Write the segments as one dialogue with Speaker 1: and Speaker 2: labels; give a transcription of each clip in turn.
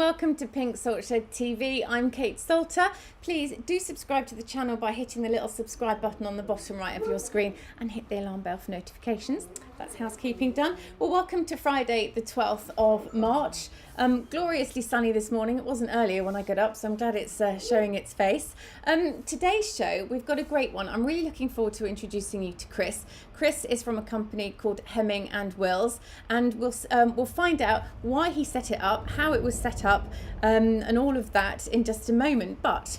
Speaker 1: welcome to Pink Salt Shed TV. I'm Kate Salter. Please do subscribe to the channel by hitting the little subscribe button on the bottom right of your screen and hit the alarm bell for notifications. That's housekeeping done. Well, welcome to Friday the 12th of March. Gloriously sunny this morning. It wasn't earlier when I got up, so I'm glad it's showing its face. Today's show, we've got a great one. I'm really looking forward to introducing you to Chris. Chris is from a company called Hemming and Wills, and we'll find out why he set it up, how it was set up, and all of that in just a moment. But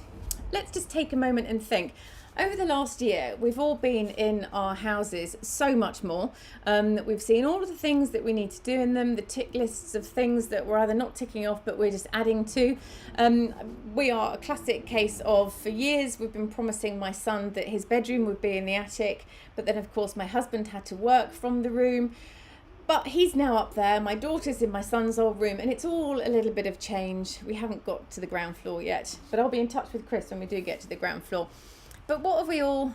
Speaker 1: let's just take a moment and think. Over the last year, we've all been in our houses so much more. We've seen all of the things that we need to do in them, the tick lists of things that we're either not ticking off, but we're just adding to. We are a classic case of, for years, we've been promising my son that his bedroom would be in the attic, but then of course my husband had to work from the room. But he's now up there, my daughter's in my son's old room, and it's all a little bit of change. We haven't got to the ground floor yet, but I'll be in touch with Chris when we do get to the ground floor. But what have we all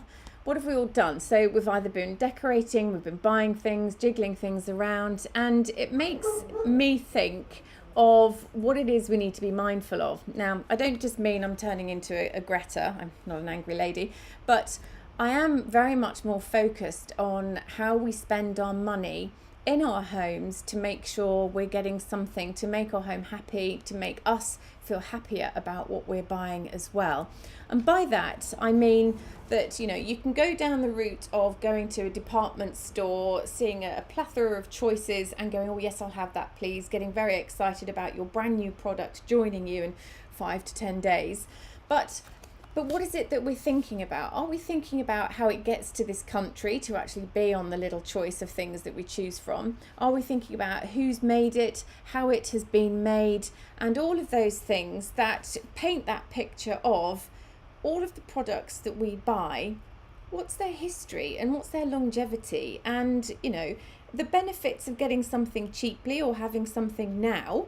Speaker 1: done? So we've either been decorating, we've been buying things, jiggling things around, and it makes me think of what it is we need to be mindful of. Now, I don't just mean I'm turning into a Greta, I'm not an angry lady, but I am very much more focused on how we spend our money in our homes to make sure we're getting something to make our home happy, to make us feel happier about what we're buying as well. And by that, I mean that, you know, you can go down the route of going to a department store, seeing a plethora of choices and going, oh yes, I'll have that please, getting very excited about your brand new product joining you in 5 to 10 days. But what is it that we're thinking about? Are we thinking about how it gets to this country to actually be on the little choice of things that we choose from? Are we thinking about who's made it, how it has been made, and all of those things that paint that picture of all of the products that we buy? What's their history and what's their longevity? And, you know, the benefits of getting something cheaply or having something now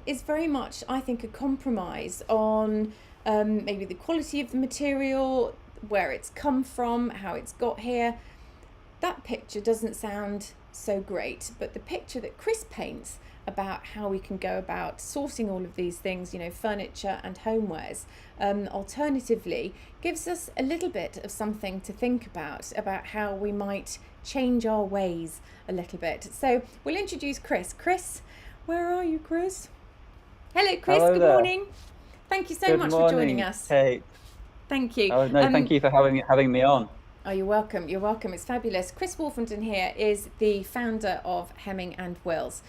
Speaker 1: is very much, I think, a compromise on maybe the quality of the material, where it's come from, how it's got here. That picture doesn't sound so great, but the picture that Chris paints about how we can go about sourcing all of these things, you know, furniture and homewares, alternatively, gives us a little bit of something to think about how we might change our ways a little bit. So we'll introduce Chris. Chris, where are you, Chris? Hello, Chris.
Speaker 2: Hello
Speaker 1: Good
Speaker 2: there.
Speaker 1: morning. Thank you so much for joining us.
Speaker 2: Kate.
Speaker 1: Thank you.
Speaker 2: Oh, no, thank you for having me on.
Speaker 1: Oh, you're welcome. You're welcome. It's fabulous. Chris Wolfenden here is the founder of Hemming and Wills,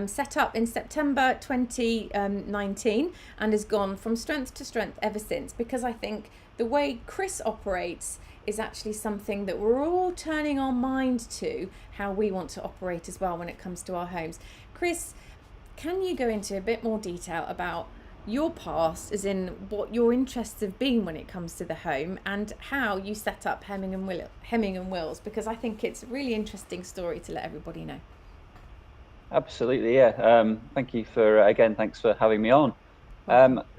Speaker 1: set up in September 2019 and has gone from strength to strength ever since, because I think the way Chris operates is actually something that we're all turning our mind to, how we want to operate as well when it comes to our homes. Chris, can you go into a bit more detail about your past, as in what your interests have been when it comes to the home, and how you set up Hemming and Wills, because I think it's a really interesting story to let everybody know.
Speaker 2: Absolutely, yeah. Thank you thanks for having me on.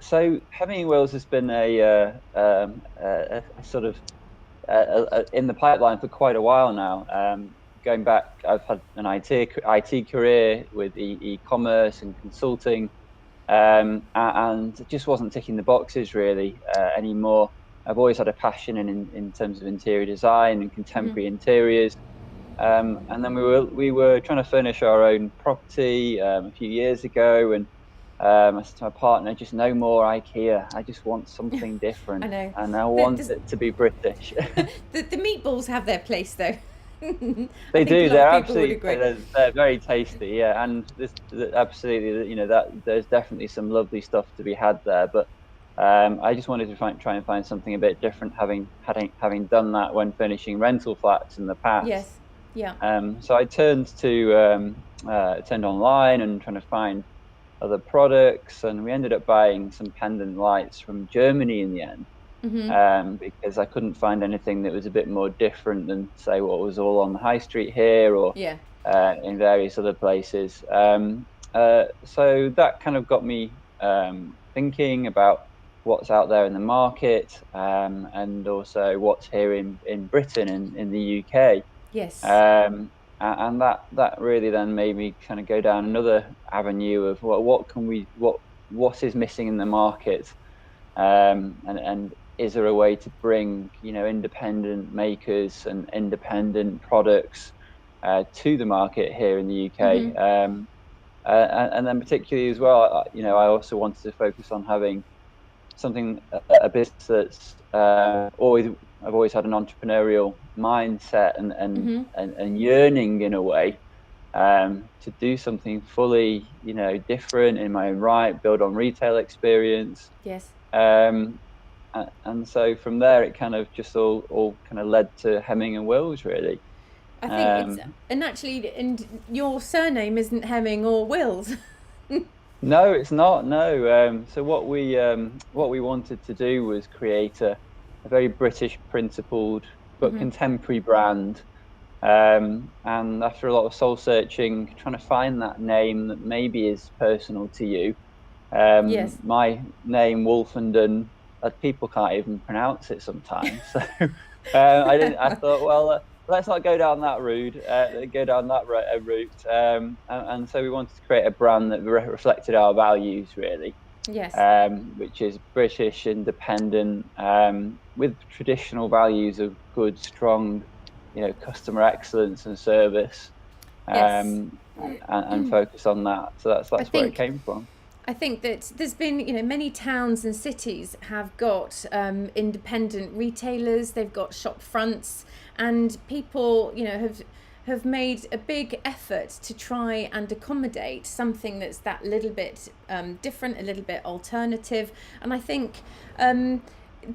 Speaker 2: So Hemming and Wills has been a sort of in the pipeline for quite a while now. Going back, I've had an IT career with e-commerce and consulting. And it just wasn't ticking the boxes really anymore. I've always had a passion in terms of interior design and contemporary interiors. And then we were trying to furnish our own property a few years ago, and I said to my partner, just no more IKEA. I just want something different.
Speaker 1: I know.
Speaker 2: And I want it to be British.
Speaker 1: The meatballs have their place though.
Speaker 2: They do. They're absolutely. They're very tasty. Yeah, and absolutely. You know, that there's definitely some lovely stuff to be had there. But I just wanted to try and find something a bit different, having done that when furnishing rental flats in the past.
Speaker 1: Yes. Yeah.
Speaker 2: So I turned online and trying to find other products, and we ended up buying some pendant lights from Germany in the end. Because I couldn't find anything that was a bit more different than, say, what was all on the high street here or in various other places. So that kind of got me thinking about what's out there in the market, and also what's here in Britain, in the UK.
Speaker 1: Yes.
Speaker 2: And that really then made me kind of go down another avenue of what what is missing in the market, and is there a way to bring, independent makers and independent products to the market here in the UK. And then particularly as well, I also wanted to focus on having something, a business that's I've always had an entrepreneurial mindset and yearning in a way, to do something fully, different in my own right, build on retail experience.
Speaker 1: Yes.
Speaker 2: And so from there, it kind of just all kind of led to Hemming and Wills, really.
Speaker 1: I think and your surname isn't Hemming or Wills.
Speaker 2: No, it's not. No. So what we wanted to do was create a very British principled but contemporary brand. And after a lot of soul searching, trying to find that name that maybe is personal to you.
Speaker 1: Yes.
Speaker 2: My name, Wolfenden, people can't even pronounce it sometimes. So I thought, well, let's not go down that route. Route. And so we wanted to create a brand that reflected our values, really.
Speaker 1: Yes.
Speaker 2: Which is British, independent, with traditional values of good, strong, customer excellence and service.
Speaker 1: Yes.
Speaker 2: And focus on that. So that's where it came from.
Speaker 1: I think that there's been, many towns and cities have got independent retailers. They've got shop fronts, and people, have made a big effort to try and accommodate something that's that little bit different, a little bit alternative. And I think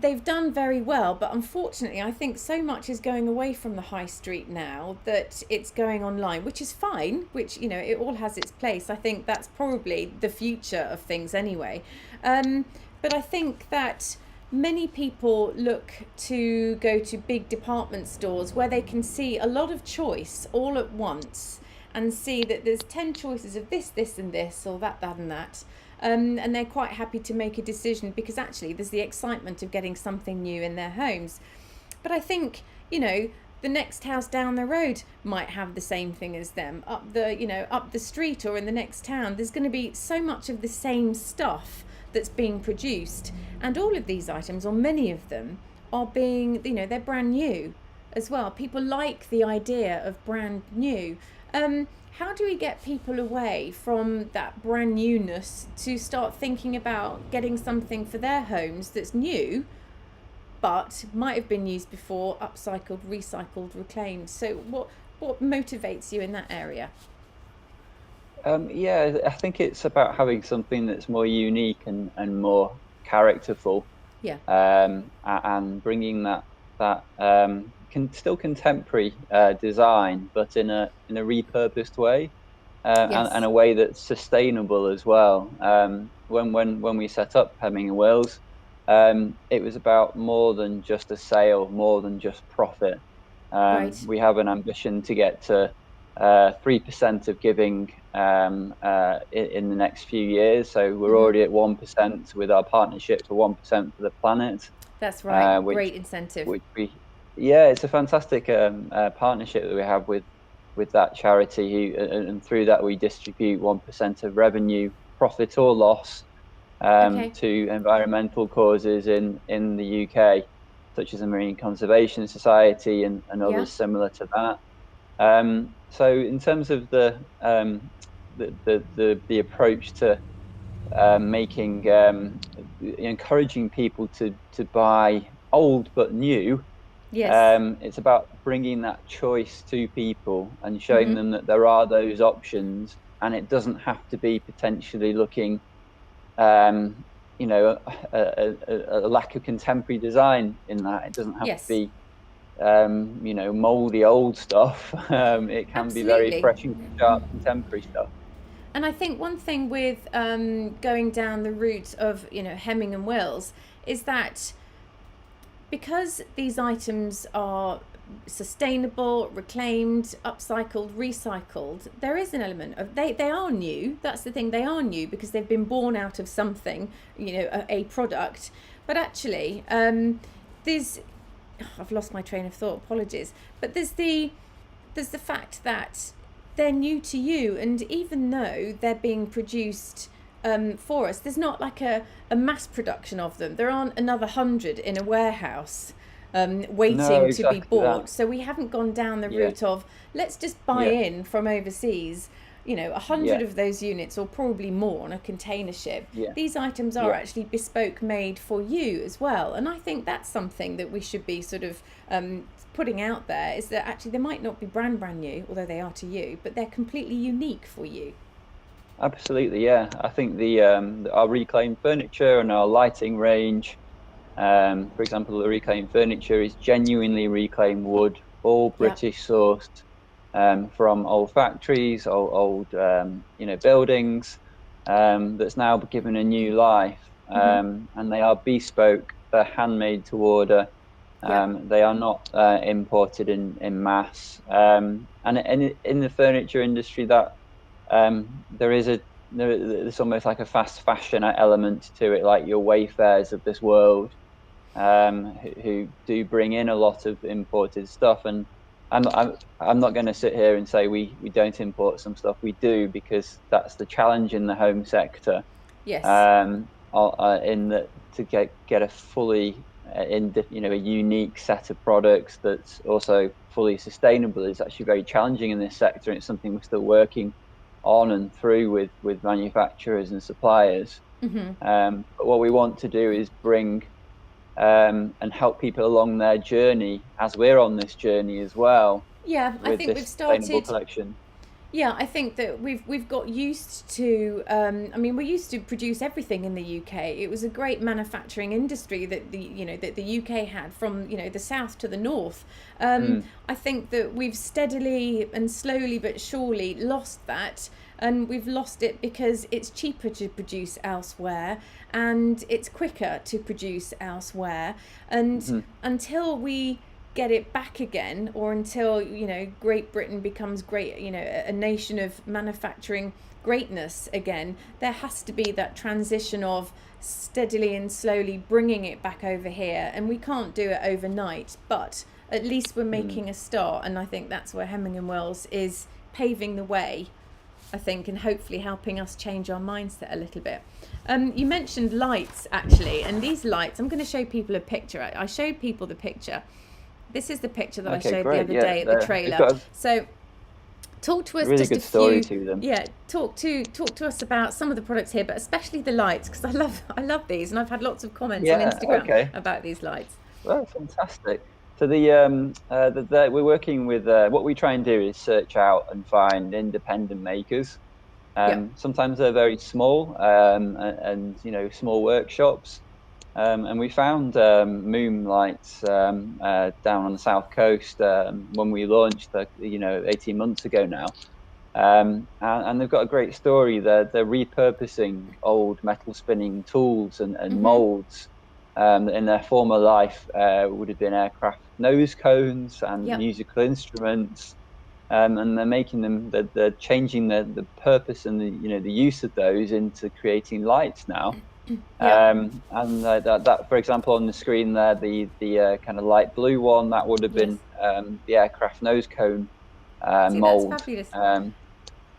Speaker 1: they've done very well, but unfortunately I think so much is going away from the high street now that it's going online, which is fine, which it all has its place. I think that's probably the future of things anyway, but I think that many people look to go to big department stores where they can see a lot of choice all at once and see that there's 10 choices of this and this, or that and that. And they're quite happy to make a decision because actually there's the excitement of getting something new in their homes. But I think, the next house down the road might have the same thing as them. Up the street or in the next town, there's going to be so much of the same stuff that's being produced. And all of these items, or many of them, are being, they're brand new as well. People like the idea of brand new. How do we get people away from that brand newness to start thinking about getting something for their homes that's new, but might have been used before, upcycled, recycled, reclaimed? So what motivates you in that area?
Speaker 2: Yeah, I think it's about having something that's more unique and more characterful.
Speaker 1: Yeah.
Speaker 2: And bringing that still contemporary design, but in a repurposed way,
Speaker 1: Yes.
Speaker 2: and a way that's sustainable as well. When we set up Hemming and Wills, it was about more than just a sale, more than just profit.
Speaker 1: Right.
Speaker 2: We have an ambition to get to 3% of giving in the next few years. So we're already at 1% with our partnership for 1% for the planet.
Speaker 1: That's right. Great incentive.
Speaker 2: It's a fantastic partnership that we have with that charity, and through that we distribute 1% of revenue, profit or loss, to environmental causes in the UK, such as the Marine Conservation Society and others similar to that. So in terms of the approach to making encouraging people to buy old but new.
Speaker 1: Yes.
Speaker 2: It's about bringing that choice to people and showing them that there are those options, and it doesn't have to be potentially looking, a lack of contemporary design in that. It doesn't have to be, moldy old stuff. It can be very fresh and sharp contemporary stuff.
Speaker 1: And I think one thing with going down the route of, Hemming and Wills is that because these items are sustainable, reclaimed, upcycled, recycled, there is an element of they are new. That's the thing, they are new because they've been born out of something, a product. But actually, there's I've lost my train of thought, apologies. But there's the fact that they're new to you, and even though they're being produced for us. There's not like a mass production of them. There aren't another 100 in a warehouse waiting
Speaker 2: No,
Speaker 1: to be
Speaker 2: exactly
Speaker 1: bought.
Speaker 2: that.
Speaker 1: So we haven't gone down the
Speaker 2: Yeah,
Speaker 1: route of let's just buy
Speaker 2: yeah,
Speaker 1: in from overseas. 100
Speaker 2: yeah,
Speaker 1: of those units, or probably more, on a container ship.
Speaker 2: yeah,
Speaker 1: These items are
Speaker 2: yeah.
Speaker 1: actually bespoke made for you as well, and I think that's something that we should be sort of putting out there, is that actually they might not be brand new, although they are to you, but they're completely unique for you.
Speaker 2: Absolutely, yeah. I think our reclaimed furniture and our lighting range, for example, the reclaimed furniture is genuinely reclaimed wood, all
Speaker 1: Yeah.
Speaker 2: British sourced, from old factories, old buildings, that's now given a new life.
Speaker 1: Hmm.
Speaker 2: And they are bespoke, they're handmade to order.
Speaker 1: Yeah.
Speaker 2: They are not imported in mass. And in the furniture industry, that there is there's almost like a fast fashion element to it, like your Wayfairs of this world, who do bring in a lot of imported stuff. And I'm not going to sit here and say we don't import some stuff. We do, because that's the challenge in the home sector.
Speaker 1: Yes.
Speaker 2: In that, to get a fully a unique set of products that's also fully sustainable is actually very challenging in this sector, and it's something we're still working on and through with manufacturers and suppliers.
Speaker 1: Hmm.
Speaker 2: But what we want to do is bring and help people along their journey as we're on this journey as well,
Speaker 1: Yeah, I
Speaker 2: with
Speaker 1: think
Speaker 2: this
Speaker 1: we've
Speaker 2: sustainable
Speaker 1: started.
Speaker 2: collection.
Speaker 1: Yeah, I think that we've got used to. I mean, we used to produce everything in the UK. It was a great manufacturing industry that the UK had, from the south to the north.
Speaker 2: Mm,
Speaker 1: I think that we've steadily and slowly but surely lost that, and we've lost it because it's cheaper to produce elsewhere, and it's quicker to produce elsewhere, and
Speaker 2: mhm,
Speaker 1: until we get it back again, or until Great Britain becomes great, a nation of manufacturing greatness again, there has to be that transition of steadily and slowly bringing it back over here, and we can't do it overnight, but at least we're
Speaker 2: mm.
Speaker 1: making a start, and I think that's where Hemming and Wells is paving the way, I think, and hopefully helping us change our mindset a little bit. You mentioned lights, actually, and these lights, I'm going to show people a picture. I showed people the picture. This is the picture that I
Speaker 2: Okay,
Speaker 1: showed the
Speaker 2: great.
Speaker 1: other
Speaker 2: Yeah,
Speaker 1: day at the
Speaker 2: they've
Speaker 1: trailer.
Speaker 2: got
Speaker 1: So talk to
Speaker 2: a
Speaker 1: us
Speaker 2: really
Speaker 1: just a
Speaker 2: good story
Speaker 1: few.
Speaker 2: to them.
Speaker 1: Yeah, talk to us about some of the products here, but especially the lights, because I love these, and I've had lots of comments on
Speaker 2: Yeah,
Speaker 1: Instagram
Speaker 2: okay.
Speaker 1: about these lights.
Speaker 2: Well, fantastic. So we're working with, what we try and do is search out and find independent makers.
Speaker 1: Yep.
Speaker 2: Sometimes they're very small, and small workshops. And we found Moonlights down on the south coast, when we launched, 18 months ago now. And they've got a great story. They're repurposing old metal spinning tools and
Speaker 1: Mhm.
Speaker 2: molds, that in their former life would have been aircraft nose cones and
Speaker 1: Yep.
Speaker 2: musical instruments. And they're making them. They're changing the purpose and the use of those into creating lights now.
Speaker 1: Yep.
Speaker 2: And that, for example, on the screen there, the kind of light blue one, that would have
Speaker 1: Yes.
Speaker 2: been the aircraft nose cone
Speaker 1: See, that's
Speaker 2: mold.
Speaker 1: fabulous.
Speaker 2: And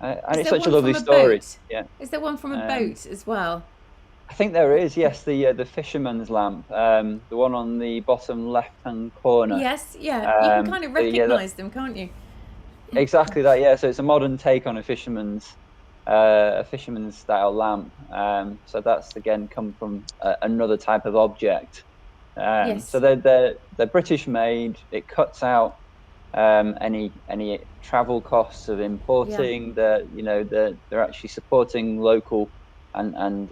Speaker 1: Is
Speaker 2: it's
Speaker 1: there
Speaker 2: such a
Speaker 1: one from
Speaker 2: lovely
Speaker 1: a
Speaker 2: story.
Speaker 1: boat?
Speaker 2: Yeah.
Speaker 1: Is there one from a
Speaker 2: Um,
Speaker 1: boat as well?
Speaker 2: I think there is, yes, the fisherman's lamp, the one on the bottom left-hand corner.
Speaker 1: Yes. Yeah. You can kind of
Speaker 2: Yeah,
Speaker 1: recognise them, can't you?
Speaker 2: exactly that. Yeah, so it's a modern take on a fisherman's style lamp. So that's again come from another type of object. So
Speaker 1: Yes.
Speaker 2: they're British made. It cuts out any travel costs of
Speaker 1: Yeah.
Speaker 2: importing. They're actually supporting local and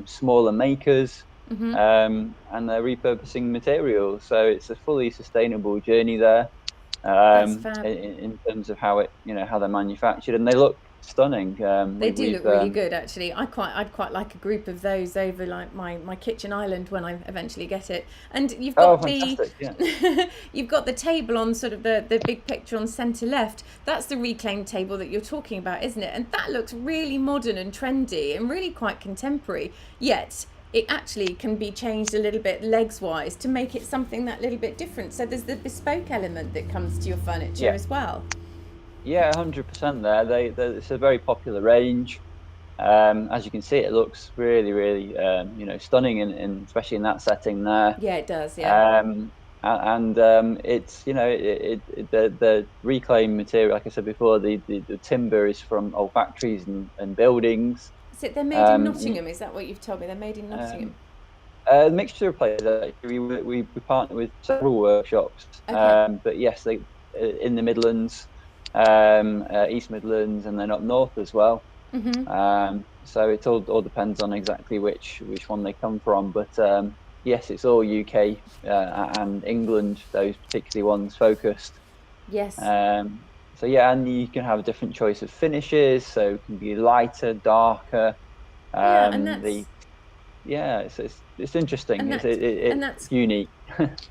Speaker 2: smaller makers,
Speaker 1: Mhm.
Speaker 2: and they're repurposing materials. So it's a fully sustainable journey there,
Speaker 1: That's fab.
Speaker 2: in terms of how they're manufactured, and they look stunning.
Speaker 1: They
Speaker 2: We,
Speaker 1: do
Speaker 2: we've
Speaker 1: look really good, actually. I'd quite like a group of those over like my kitchen island when I eventually get it. And you've
Speaker 2: Oh,
Speaker 1: got the
Speaker 2: fantastic! Yeah,
Speaker 1: you've got the table on sort of the big picture on centre left. That's the reclaimed table that you're talking about, isn't it? And that looks really modern and trendy and really quite contemporary. Yet it actually can be changed a little bit legs wise to make it something that little bit different. So there's the bespoke element that comes to your furniture
Speaker 2: yeah,
Speaker 1: as well.
Speaker 2: yeah, 100% there. It's a very popular range. As you can see, it looks really, really, stunning, especially in that setting there.
Speaker 1: Yeah, it does. Yeah.
Speaker 2: Um, and it's, the reclaimed material, like I said before, the timber is from old factories and buildings.
Speaker 1: Is it they're made in
Speaker 2: Um,
Speaker 1: Nottingham? Is that what you've told me? They're made in
Speaker 2: um,
Speaker 1: Nottingham.
Speaker 2: a mixture of places. We partner with several workshops,
Speaker 1: Okay.
Speaker 2: but yes, they in the Midlands, East Midlands, and then up north as well.
Speaker 1: Mm-hmm.
Speaker 2: So it all depends on exactly which one they come from. But yes, it's all UK and England, those particularly ones focused.
Speaker 1: Yes.
Speaker 2: Um, so yeah, and you can have a different choice of finishes. So it can be lighter, darker.
Speaker 1: Yeah, and
Speaker 2: The
Speaker 1: that's
Speaker 2: Yeah, it's interesting.
Speaker 1: and
Speaker 2: It's
Speaker 1: that's
Speaker 2: it, it,
Speaker 1: and
Speaker 2: it's
Speaker 1: that's
Speaker 2: unique.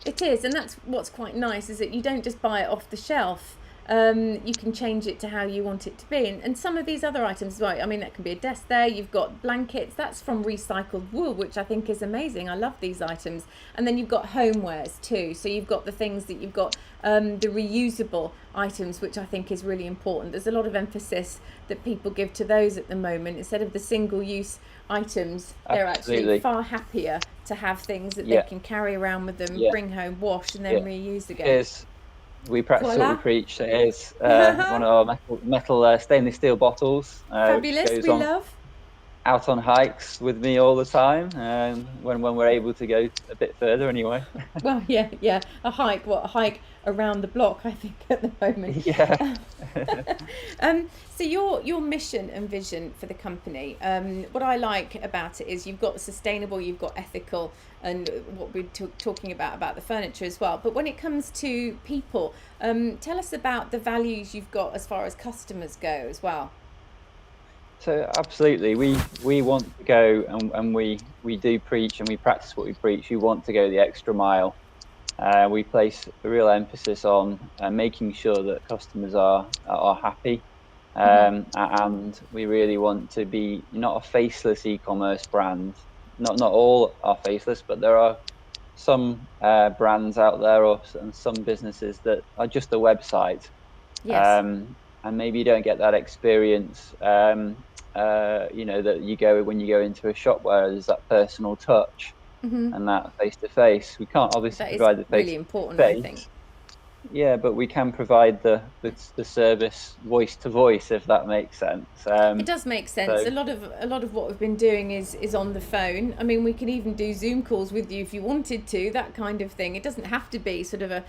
Speaker 1: It is, and that's what's quite nice is that you don't just buy it off the shelf. You can change it to how you want it to be, and some of these other items, right? I mean, that can be a desk there. You've got blankets. That's from recycled wool, which I think is amazing. I love these items. And then you've got homewares too. So you've got the things that you've got the reusable items, which I think is really important. There's a lot of emphasis that people give to those at the moment instead of the single-use items. They're actually
Speaker 2: Absolutely.
Speaker 1: far happier to have things that they
Speaker 2: Yeah,
Speaker 1: can carry around with them,
Speaker 2: yeah,
Speaker 1: bring home, wash, and then
Speaker 2: yeah.
Speaker 1: reuse again.
Speaker 2: Here's We practice what we
Speaker 1: Voila.
Speaker 2: preach. So here's one of our metal stainless steel bottles, which
Speaker 1: Fabulous.
Speaker 2: goes
Speaker 1: We
Speaker 2: on
Speaker 1: love.
Speaker 2: out on hikes with me all the time, when we're able to go a bit further anyway.
Speaker 1: Well, yeah, yeah. A hike. What, a hike around the block? I think at the moment.
Speaker 2: Yeah.
Speaker 1: So your mission and vision for the company. What I like about it is you've got sustainable, you've got ethical, and what we're talking about the furniture as well. But when it comes to people, tell us about the values you've got as far as customers go as well.
Speaker 2: So absolutely, we want to go, and we do preach and we practice what we preach. We want to go the extra mile. We place a real emphasis on making sure that customers are happy,
Speaker 1: Hmm.
Speaker 2: and we really want to be not a faceless e-commerce brand. Not all are faceless, but there are some brands out there, and some businesses that are just a website,
Speaker 1: Yes.
Speaker 2: um, and maybe you don't get that experience. That you go when you go into a shop where there's that personal touch
Speaker 1: Hmm.
Speaker 2: and that face to face. We can't obviously
Speaker 1: That is
Speaker 2: provide the face
Speaker 1: really
Speaker 2: to
Speaker 1: important, I think.
Speaker 2: face. Yeah, but we can provide the service voice to voice, if that makes sense.
Speaker 1: It does make sense.
Speaker 2: So
Speaker 1: A lot of what we've been doing is on the phone. I mean, we can even do Zoom calls with you if you wanted to, that kind of thing. It doesn't have to be sort of a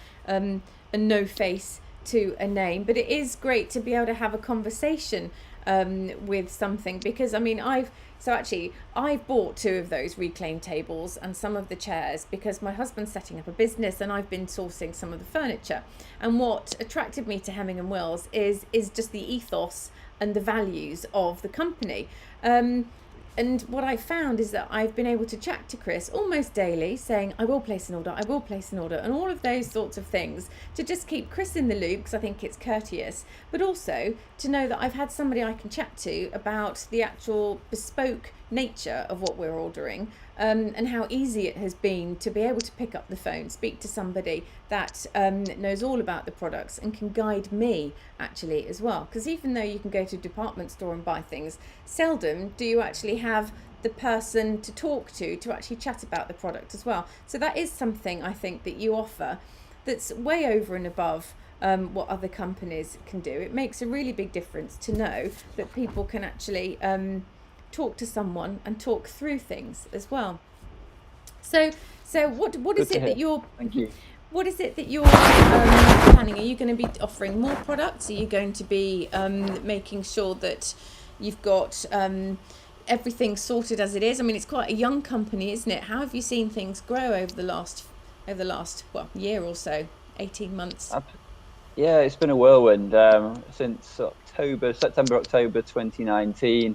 Speaker 1: no face to a name, but it is great to be able to have a conversation with something because I mean I've bought two of those reclaimed tables and some of the chairs because my husband's setting up a business and I've been sourcing some of the furniture. And what attracted me to Hemming and Wills is just the ethos and the values of the company. And what I found is that I've been able to chat to Chris almost daily saying, I will place an order, I will place an order, and all of those sorts of things to just keep Chris in the loop because I think it's courteous, but also to know that I've had somebody I can chat to about the actual bespoke nature of what we're ordering, and how easy it has been to be able to pick up the phone, speak to somebody that knows all about the products and can guide me actually as well. Because even though you can go to a department store and buy things, seldom do you actually have the person to talk to actually chat about the product as well. So that is something I think that you offer that's way over and above what other companies can do. It makes a really big difference to know that people can actually talk to someone and talk through things as well. So what
Speaker 2: good
Speaker 1: is
Speaker 2: to
Speaker 1: it
Speaker 2: hear.
Speaker 1: that you're
Speaker 2: Thank you.
Speaker 1: what is it that you're planning? Are you going to be offering more products? Are you going to be making sure that you've got everything sorted as it is? I mean, it's quite a young company, isn't it? How have you seen things grow over the last year or so, 18 months?
Speaker 2: Yeah, it's been a whirlwind since September, October 2019.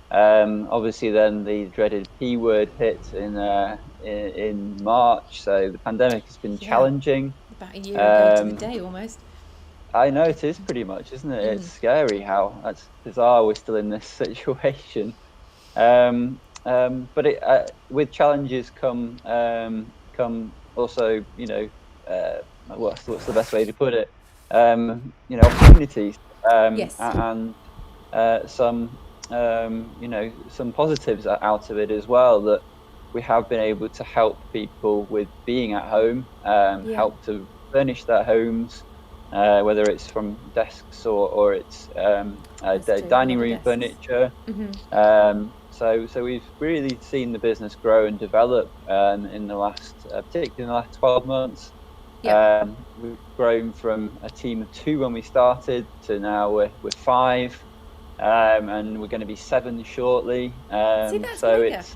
Speaker 2: Obviously, then the dreaded P word hit in March. So the pandemic has been
Speaker 1: Yeah,
Speaker 2: challenging.
Speaker 1: about a year ago to the
Speaker 2: Um,
Speaker 1: day almost.
Speaker 2: I know it is pretty much, isn't it? It's
Speaker 1: Mm.
Speaker 2: scary how that's bizarre we're still in this situation. But with challenges come also, what's the best way to put it? Opportunities,
Speaker 1: Yes.
Speaker 2: and some some positives out of it as well, that we have been able to help people with being at home,
Speaker 1: Yeah.
Speaker 2: help to furnish their homes, whether it's from desks or it's
Speaker 1: That's true. A
Speaker 2: dining
Speaker 1: lot of
Speaker 2: room
Speaker 1: desks.
Speaker 2: furniture. So we've really seen the business grow and develop in the last, particularly in the last 12 months.
Speaker 1: Yeah.
Speaker 2: We've grown from a team of 2 when we started to now we're 5, and we're going to be 7 shortly.
Speaker 1: See, that's
Speaker 2: So
Speaker 1: mega.
Speaker 2: it's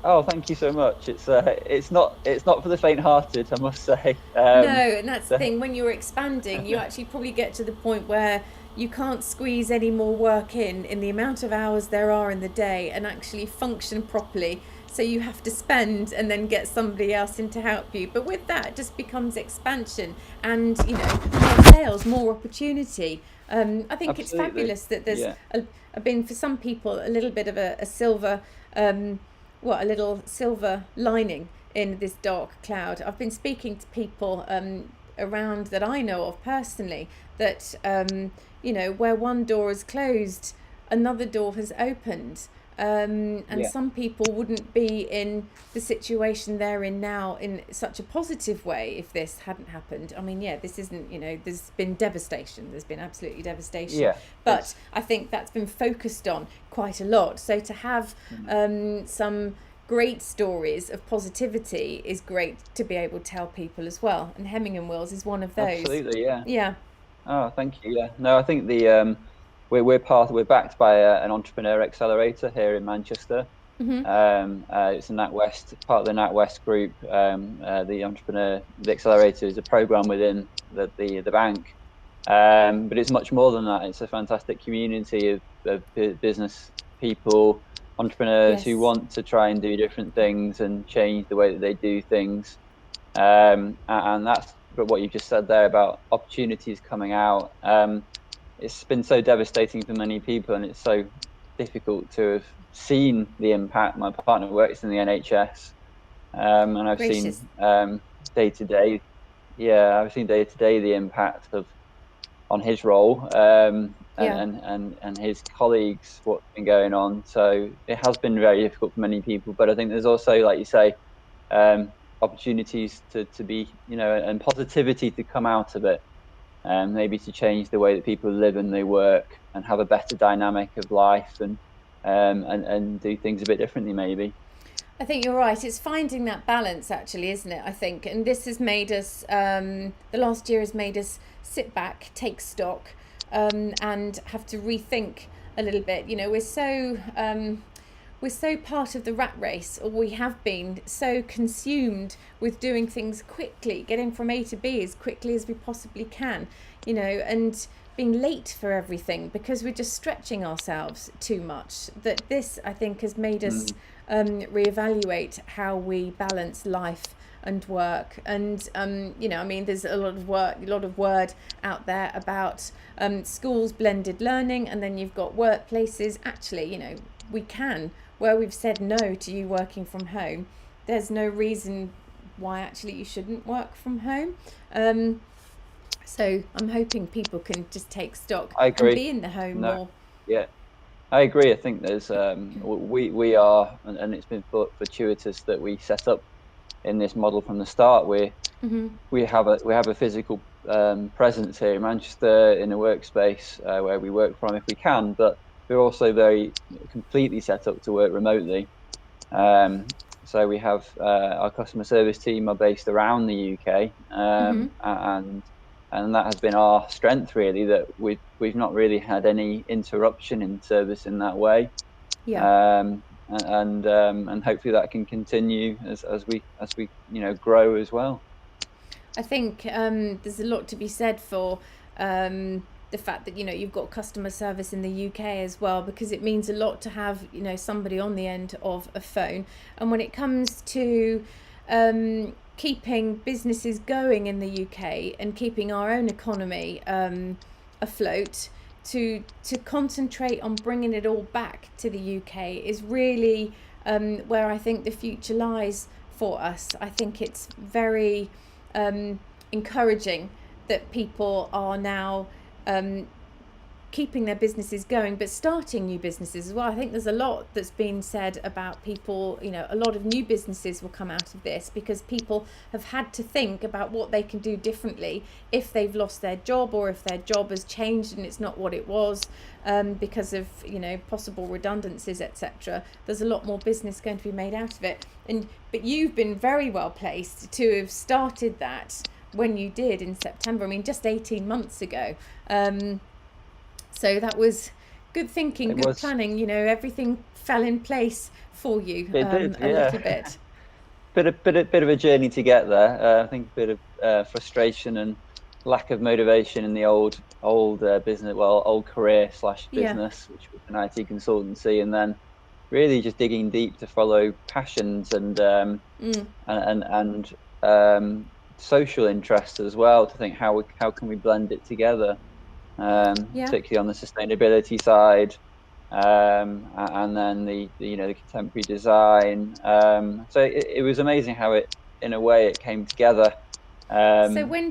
Speaker 2: Oh, thank you so much. It's not for the faint-hearted, I must say.
Speaker 1: No, and that's the
Speaker 2: So,
Speaker 1: thing. When you're expanding, you actually probably get to the point where you can't squeeze any more work in the amount of hours there are in the day and actually function properly. So you have to spend and then get somebody else in to help you. But with that, it just becomes expansion and, more sales, more opportunity. I think it's
Speaker 2: absolutely,
Speaker 1: fabulous that there's
Speaker 2: yeah,
Speaker 1: been, for some people, a little bit of a silver, a little silver lining in this dark cloud. I've been speaking to people around that I know of personally that, where one door is closed, another door has opened. And
Speaker 2: yeah,
Speaker 1: some people wouldn't be in the situation they're in now in such a positive way if this hadn't happened. I mean, yeah, this isn't, there's been devastation. There's been absolutely devastation.
Speaker 2: yeah.
Speaker 1: But
Speaker 2: It's
Speaker 1: I think that's been focused on quite a lot. So to have some great stories of positivity is great to be able to tell people as well. And Hemming and Wills is one of those.
Speaker 2: absolutely, yeah.
Speaker 1: Yeah.
Speaker 2: Oh, thank you. Yeah, no, I think we're backed by an entrepreneur accelerator here in Manchester. It's a NatWest, part of the NatWest group. The accelerator is a program within the bank, but it's much more than that. It's a fantastic community of business people, entrepreneurs who
Speaker 1: Yes.
Speaker 2: want to try and do different things and change the way that they do things. And that's but what you just said there about opportunities coming out. It's been so devastating for many people, and it's so difficult to have seen the impact. My partner works in the NHS, and I've
Speaker 1: Gracious.
Speaker 2: seen day to day, yeah, I've seen day to day the impact of on his role,
Speaker 1: Yeah.
Speaker 2: and his colleagues, what's been going on. So it has been very difficult for many people. But I think there's also, like you say, opportunities to be, and positivity to come out of it, and maybe to change the way that people live and they work and have a better dynamic of life, and do things a bit differently, maybe.
Speaker 1: I think you're right. It's finding that balance, actually, isn't it? I think, and this has made us. The last year has made us sit back, take stock, and have to rethink a little bit. We're so part of the rat race, or we have been so consumed with doing things quickly, getting from A to B as quickly as we possibly can, and being late for everything because we're just stretching ourselves too much. That this, I think, has made us reevaluate how we balance life and work. And there's a lot of word out there about schools blended learning, and then you've got workplaces. Actually, we can, where we've said no to you working from home, there's no reason why actually you shouldn't work from home. So I'm hoping people can just take stock
Speaker 2: I
Speaker 1: and
Speaker 2: agree.
Speaker 1: be in the home
Speaker 2: No,
Speaker 1: more.
Speaker 2: yeah, I agree. I think there's we are, and it's been fortuitous that we set up in this model from the start. We have a physical presence here in Manchester in a workspace where we work from if we can, but we're also very completely set up to work remotely. So we have our customer service team are based around the UK, and that has been our strength, really, that we've not really had any interruption in service in that way.
Speaker 1: Yeah.
Speaker 2: And hopefully that can continue as we grow as well.
Speaker 1: I think there's a lot to be said for the fact that you've got customer service in the UK as well, because it means a lot to have somebody on the end of a phone. And when it comes to keeping businesses going in the UK and keeping our own economy afloat, to concentrate on bringing it all back to the UK is really where I think the future lies for us. I think it's very encouraging that people are now keeping their businesses going, but starting new businesses as well. I think there's a lot that's been said about people, a lot of new businesses will come out of this because people have had to think about what they can do differently if they've lost their job, or if their job has changed and it's not what it was, because of possible redundancies, etc. There's a lot more business going to be made out of it, but you've been very well placed to have started that when you did in September. I mean, just 18 months ago. So that was good thinking, good planning. Everything fell in place for you.
Speaker 2: It did,
Speaker 1: a little bit.
Speaker 2: Bit of a journey to get there. I think a bit of frustration and lack of motivation in the old business, old career / business, which was an IT consultancy, and then really just digging deep to follow passions and social interests as well, to think how can we blend it together, particularly on the sustainability side, and then the contemporary design. So it was amazing how in a way it came together.
Speaker 1: So when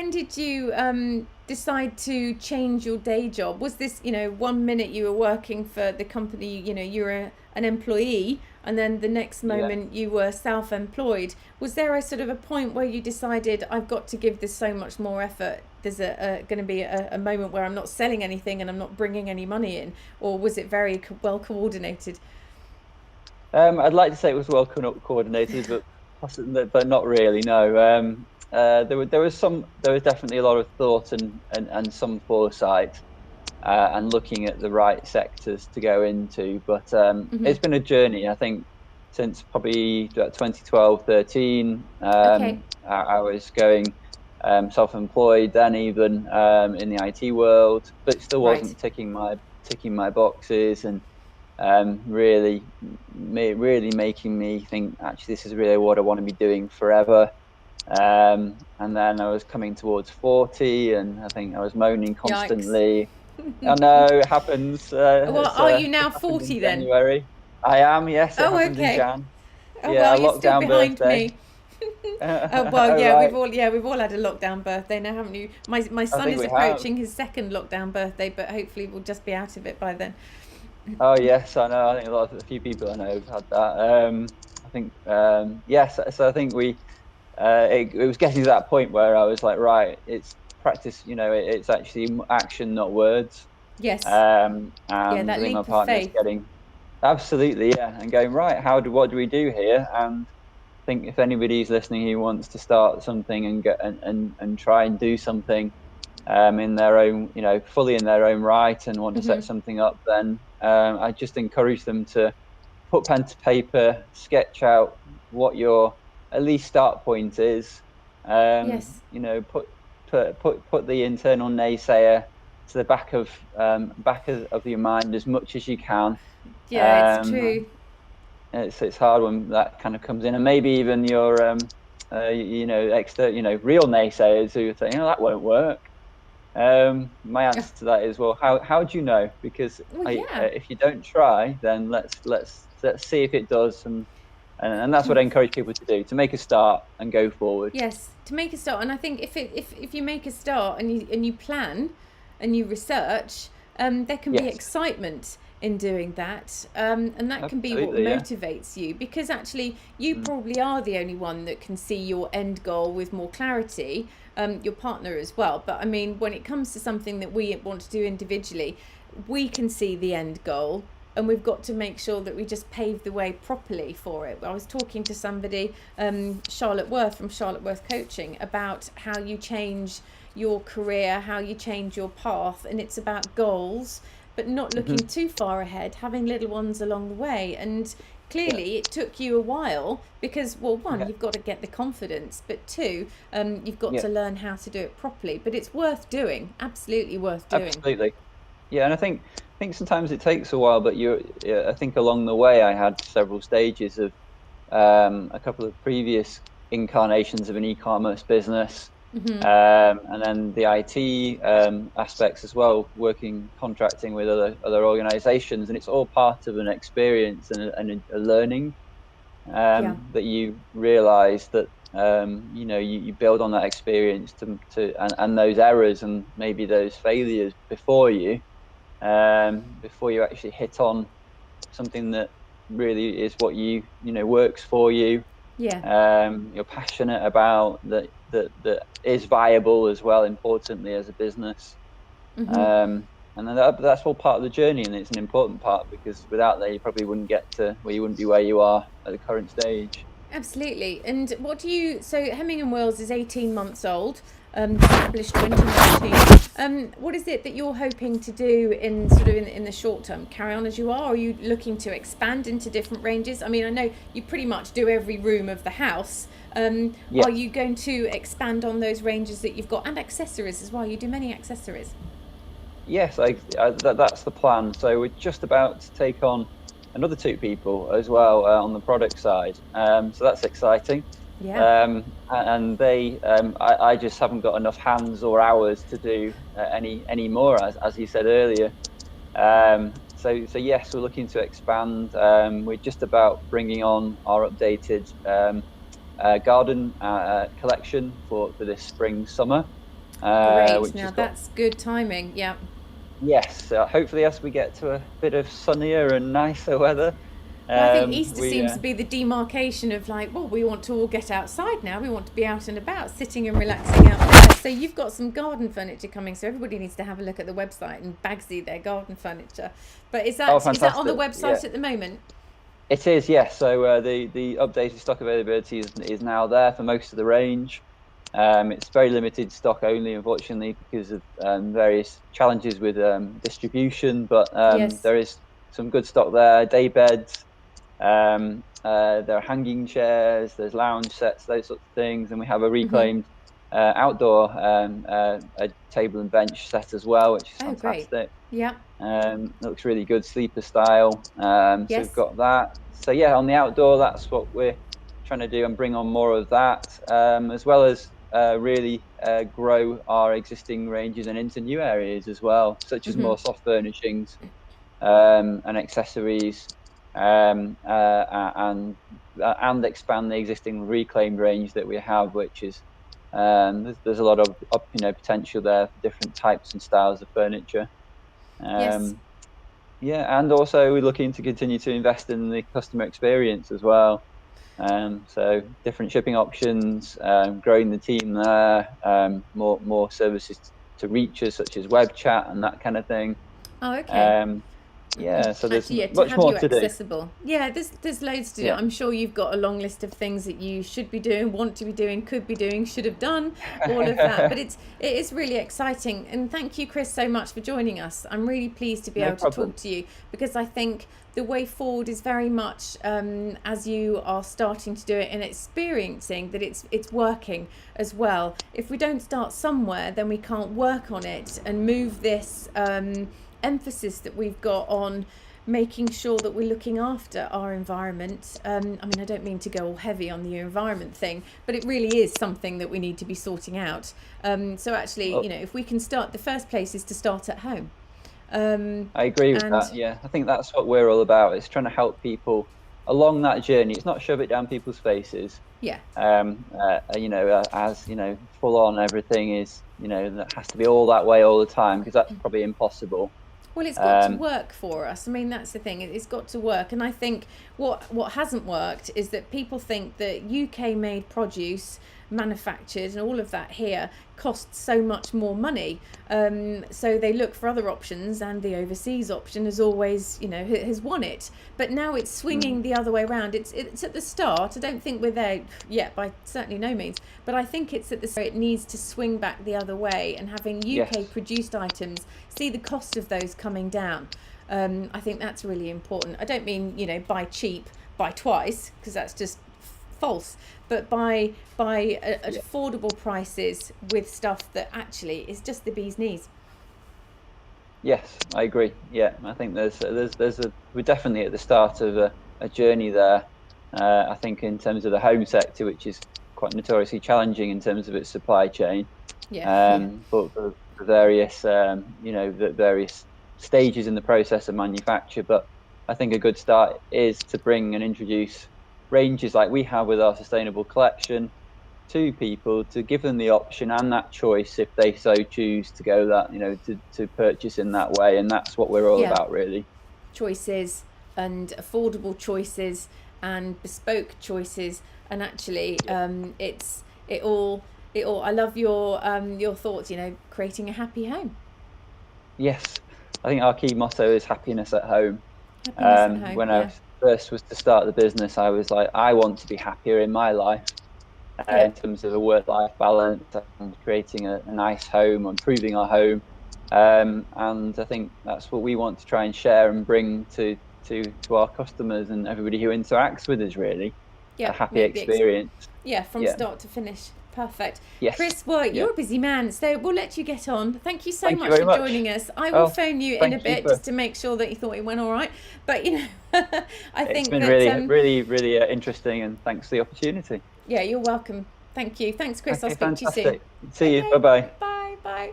Speaker 1: did you decide to change your day job? Was this, 1 minute you were working for the company, you were an employee, and then the next moment you were self-employed? Was there a sort of a point where you decided, I've got to give this so much more effort? There's going to be a moment where I'm not selling anything and I'm not bringing any money in? Or was it very well coordinated?
Speaker 2: I'd like to say it was well coordinated, but not really. No. There was definitely a lot of thought and some foresight, and looking at the right sectors to go into. But it's been a journey, I think, since probably 2012, 13. I was going self-employed then, even in the IT world, but still wasn't ticking my boxes, and really making me think, actually, this is really what I want to be doing forever. And then I was coming towards 40, and I think I was moaning constantly. I know it happens.
Speaker 1: Are you now 40 then?
Speaker 2: January. I am, yes. It happens in Jan.
Speaker 1: You're still behind
Speaker 2: birthday.
Speaker 1: me. We've all had a lockdown birthday now, haven't you? My son is approaching his second lockdown birthday, but hopefully we'll just be out of it by then.
Speaker 2: Oh yes, I know. I think a few people I know have had that. I think yes. So I think it was getting to that point where I was like, right, it's practice. It's actually action, not words.
Speaker 1: Yes.
Speaker 2: And
Speaker 1: that
Speaker 2: I think
Speaker 1: leap
Speaker 2: my
Speaker 1: of
Speaker 2: partner's
Speaker 1: faith.
Speaker 2: getting absolutely, and going, right, what do we do here? And I think if anybody's listening who wants to start something and get and try and do something in their own, fully in their own right, and want to set something up, then I just encourage them to put pen to paper, sketch out what your at least start point is.
Speaker 1: Yes.
Speaker 2: Put the internal naysayer to the back of your mind as much as you can.
Speaker 1: Yeah, it's true.
Speaker 2: It's hard when that kind of comes in, and maybe even your real naysayers who say, that won't work. My answer to that is, well, how do you know? Because if you don't try, then let's see if it does, and that's what I encourage people to do, to make a start and go forward.
Speaker 1: Yes, to make a start. And I think if you make a start and you plan and you research, there can be excitement in doing that, and that can be what motivates you, because actually you probably are the only one that can see your end goal with more clarity, your partner as well. But I mean, when it comes to something that we want to do individually, we can see the end goal, and we've got to make sure that we just pave the way properly for it. I was talking to somebody, Charlotte Worth from Charlotte Worth Coaching, about how you change your career, how you change your path, and it's about goals, but not looking too far ahead, having little ones along the way. And clearly it took you a while, because, well, one, you've got to get the confidence, but two, you've got to learn how to do it properly. But it's worth doing, absolutely worth doing.
Speaker 2: Absolutely. Yeah, and I think sometimes it takes a while, but I think along the way I had several stages of a couple of previous incarnations of an e-commerce business, and then the IT aspects as well, contracting with other organizations, and it's all part of an experience and a learning that you realize that you build on that experience and those errors and maybe those failures before you actually hit on something that really is what works for you.
Speaker 1: Yeah.
Speaker 2: You're passionate about, that is viable as well, importantly, as a business. And then that's all part of the journey, and it's an important part, because without that you probably wouldn't get to where you wouldn't be where you are at the current stage.
Speaker 1: Absolutely. And so Hemming and Wills is 18 months old, established 2019. What is it that you're hoping to do in the short term? Carry on as you are? Or are you looking to expand into different ranges? I mean, I know you pretty much do every room of the house.
Speaker 2: Yeah.
Speaker 1: Are you going to expand on those ranges that you've got, and accessories as well? You do many accessories.
Speaker 2: Yes, that's the plan. So we're just about to take on another 2 people as well on the product side. So that's exciting.
Speaker 1: Yeah.
Speaker 2: And I just haven't got enough hands or hours to do any more, as you said earlier. So yes, we're looking to expand. We're just about bringing on our updated garden collection for this spring summer.
Speaker 1: Great.
Speaker 2: Which
Speaker 1: Now
Speaker 2: has got
Speaker 1: that's good timing. Yeah.
Speaker 2: Yes, hopefully as we get to a bit of sunnier and nicer weather,
Speaker 1: Well, I think Easter
Speaker 2: we
Speaker 1: seems to be the demarcation of like, well, we want to all get outside now. We want to be out and about, sitting and relaxing outside. So you've got some garden furniture coming. So everybody needs to have a look at the website and Bagsy their garden furniture. But is that on the
Speaker 2: fantastic.
Speaker 1: website
Speaker 2: Yeah.
Speaker 1: at the moment?
Speaker 2: It is, yes. So the updated stock availability is now there for most of the range. It's very limited stock only, unfortunately, because of various challenges with distribution. But
Speaker 1: Yes.
Speaker 2: there is some good stock there. Day beds, there are hanging chairs, there's lounge sets, those sorts of things, and we have a reclaimed outdoor a table and bench set as well, which is
Speaker 1: Oh, great.
Speaker 2: fantastic.
Speaker 1: Yeah.
Speaker 2: Looks really good, sleeper style. So we've
Speaker 1: Yes.
Speaker 2: got that. So yeah, on the outdoor, that's what we're trying to do, and bring on more of that, as well as really grow our existing ranges and into new areas as well, such as more soft furnishings and accessories, and expand the existing reclaimed range that we have, which is there's a lot of potential there for different types and styles of furniture.
Speaker 1: Yes.
Speaker 2: Yeah, and also we're looking to continue to invest in the customer experience as well. So different shipping options, growing the team there, more services to reach us, such as web chat and that kind of thing.
Speaker 1: Oh, okay.
Speaker 2: Um, yeah, so there's
Speaker 1: Actually, yeah, to
Speaker 2: much
Speaker 1: have
Speaker 2: more
Speaker 1: you
Speaker 2: to do.
Speaker 1: accessible. Yeah, there's loads to do.
Speaker 2: Yeah.
Speaker 1: I'm sure you've got a long list of things that you should be doing, want to be doing, could be doing, should have done, all of that. But it is really exciting. And thank you, Chris, so much for joining us. I'm really pleased to be
Speaker 2: No
Speaker 1: able to
Speaker 2: problem.
Speaker 1: talk to you, because I think the way forward is very much as you are starting to do it and experiencing that it's working as well. If we don't start somewhere, then we can't work on it and move this emphasis that we've got on making sure that we're looking after our environment. I mean, I don't mean to go all heavy on the environment thing, but it really is something that we need to be sorting out. So actually,
Speaker 2: Well,
Speaker 1: if we can start, the first place is to start at home.
Speaker 2: I agree with
Speaker 1: And
Speaker 2: that. Yeah, I think that's what we're all about. It's trying to help people along that journey. It's not shove it down people's faces.
Speaker 1: yeah,
Speaker 2: As full on everything is, that has to be all that way all the time, because that's probably impossible.
Speaker 1: well, it's got to work for us. I mean, that's the thing. It's got to work. And I think what hasn't worked is that people think that UK made produce, manufactured and all of that here costs so much more money. So they look for other options, and the overseas option has always, has won it. But now it's swinging the other way around. It's at the start. I don't think we're there yet, by certainly no means. But I think it's at the start. It needs to swing back the other way, and having UK produced items, see the cost of those coming down. I think that's really important. I don't mean, buy cheap, buy twice, because that's just false, but buy affordable prices with stuff that actually is just the bee's knees.
Speaker 2: Yes, I agree. Yeah, I think we're definitely at the start of a journey there. I think in terms of the home sector, which is quite notoriously challenging in terms of its supply chain.
Speaker 1: Yeah.
Speaker 2: But the various the various stages in the process of manufacture. But I think a good start is to bring and introduce ranges like we have with our sustainable collection, to people to give them the option and that choice if they so choose to go that, to purchase in that way. And that's what we're all about, really.
Speaker 1: Choices and affordable choices and bespoke choices, and actually it all I love your thoughts, creating a happy home.
Speaker 2: Yes, I think our key motto is happiness at home.
Speaker 1: Happiness at home.
Speaker 2: When I first was to start the business, I was like, I want to be happier in my life, in terms of a work-life balance and creating a nice home, improving our home. And I think that's what we want to try and share and bring to our customers and everybody who interacts with us, really. A happy experience.
Speaker 1: From start to finish. Perfect.
Speaker 2: Yes.
Speaker 1: Chris, well, you're a busy man, so we'll let you get on. Thank you so
Speaker 2: Thank
Speaker 1: much
Speaker 2: you
Speaker 1: for
Speaker 2: very
Speaker 1: joining us. I will phone you in a bit just to make sure that you thought it went all right. But I think
Speaker 2: it's been really interesting, and thanks for the opportunity.
Speaker 1: Yeah, you're welcome. Thank you. Thanks, Chris.
Speaker 2: Okay,
Speaker 1: I'll speak to you soon.
Speaker 2: See you. Bye-bye.
Speaker 1: Bye.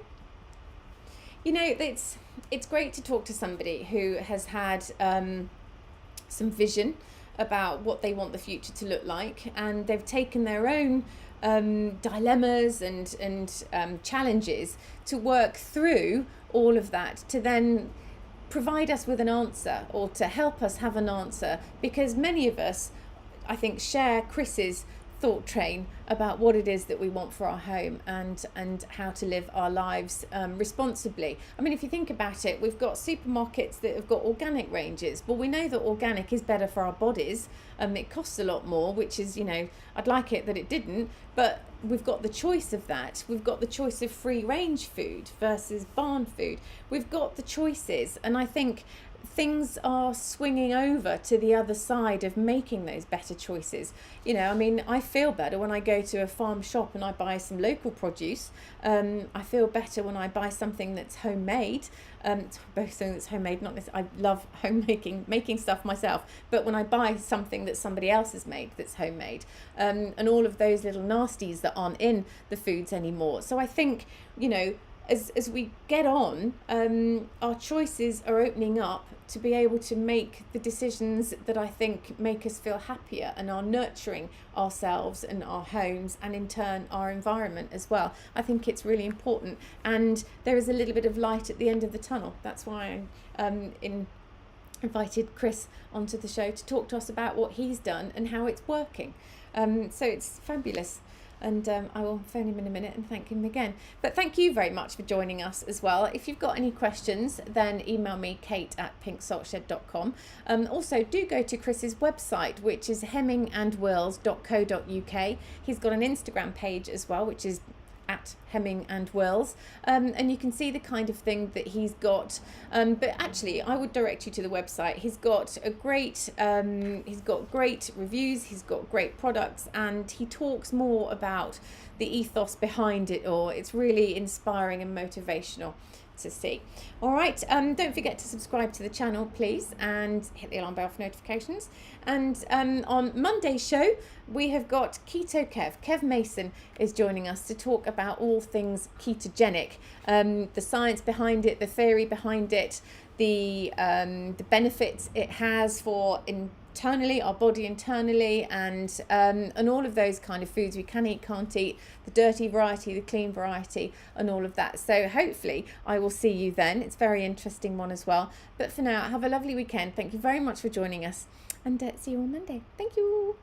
Speaker 1: It's great to talk to somebody who has had some vision about what they want the future to look like, and they've taken their own dilemmas and challenges to work through all of that, to then provide us with an answer, or to help us have an answer, because many of us, I think, share Chris's thought train about what it is that we want for our home and how to live our lives responsibly. I mean, if you think about it, we've got supermarkets that have got organic ranges. Well, we know that organic is better for our bodies. It costs a lot more, which is, I'd like it that it didn't, but we've got the choice of that. We've got the choice of free range food versus barn food. We've got the choices, and I think things are swinging over to the other side of making those better choices. I feel better when I go to a farm shop and I buy some local produce. I feel better when I buy something that's homemade. Both something that's homemade, not this. I love making stuff myself. But when I buy something that somebody else has made that's homemade, and all of those little nasties that aren't in the foods anymore. So I think, as we get on, our choices are opening up to be able to make the decisions that I think make us feel happier and are nurturing ourselves and our homes, and in turn our environment as well. I think it's really important, and there is a little bit of light at the end of the tunnel. That's why I invited Chris onto the show to talk to us about what he's done and how it's working. So it's fabulous. And I will phone him in a minute and thank him again. But thank you very much for joining us as well. If you've got any questions, then email me, kate@pinksaltshed.com. Also, do go to Chris's website, which is hemmingandwills.co.uk. He's got an Instagram page as well, which is at Hemming and Wills, and you can see the kind of thing that he's got. But actually, I would direct you to the website. He's got great reviews. He's got great products, and he talks more about the ethos behind it all. It's really inspiring and motivational to see. All right, don't forget to subscribe to the channel, please, and hit the alarm bell for notifications. And on Monday's show, we have got Keto Kev Mason is joining us to talk about all things ketogenic, the science behind it, the theory behind it, the benefits it has for internally, our body internally, and all of those kind of foods we can eat, can't eat, the dirty variety, the clean variety, and all of that. So hopefully I will see you then. It's a very interesting one as well. But for now, have a lovely weekend. Thank you very much for joining us, and see you on Monday. Thank you.